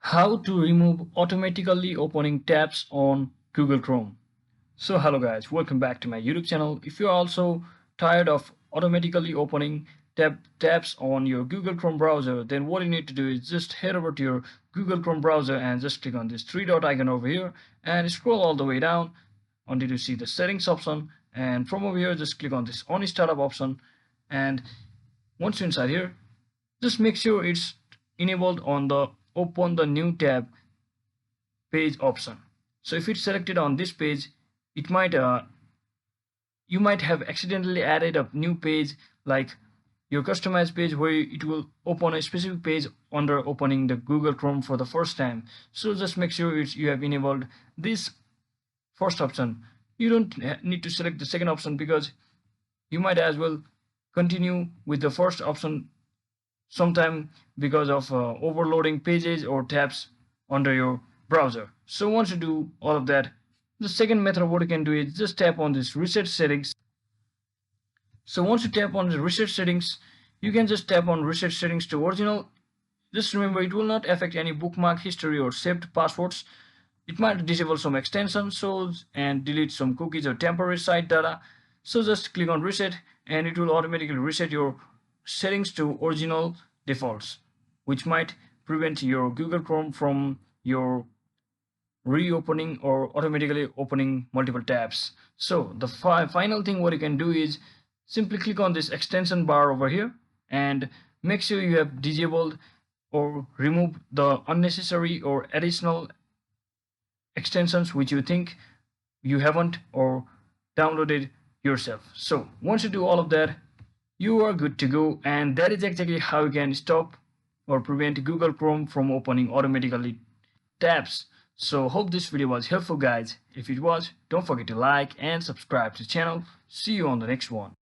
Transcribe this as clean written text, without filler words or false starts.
How to remove automatically opening tabs on Google Chrome. So hello guys, welcome back to my YouTube channel. If you're also tired of automatically opening tabs on your Google Chrome browser, then what you need to do is just head over to your Google Chrome browser and just click on this three dot icon over here and scroll all the way down until you see the settings option, and from over here just click on this on startup option, and once you're inside here, just make sure it's enabled on the open the new tab page option. So if it's selected on this page, it might you might have accidentally added a new page like your customized page where it will open a specific page under opening the Google Chrome for the first time. So just make sure you have enabled this first option. You don't need to select the second option because you might as well continue with the first option sometime because of overloading pages or tabs under your browser. So once you do all of that, the second method of what you can do is just tap on this reset settings. So once you tap on the reset settings, you can just tap on reset settings to original. Just remember, it will not affect any bookmark history or saved passwords. It might disable some extensions and delete some cookies or temporary site data. So just click on reset and it will automatically reset your settings to original defaults, which might prevent your Google Chrome from your reopening or automatically opening multiple tabs. So the final thing what you can do is simply click on this extension bar over here and make sure you have disabled or removed the unnecessary or additional extensions which you think you haven't or downloaded yourself. So once you do all of that, you are good to go, and that is exactly how you can stop or prevent Google Chrome from opening automatically tabs. So hope this video was helpful guys. If it was, don't forget to like and subscribe to the channel. See you on the next one.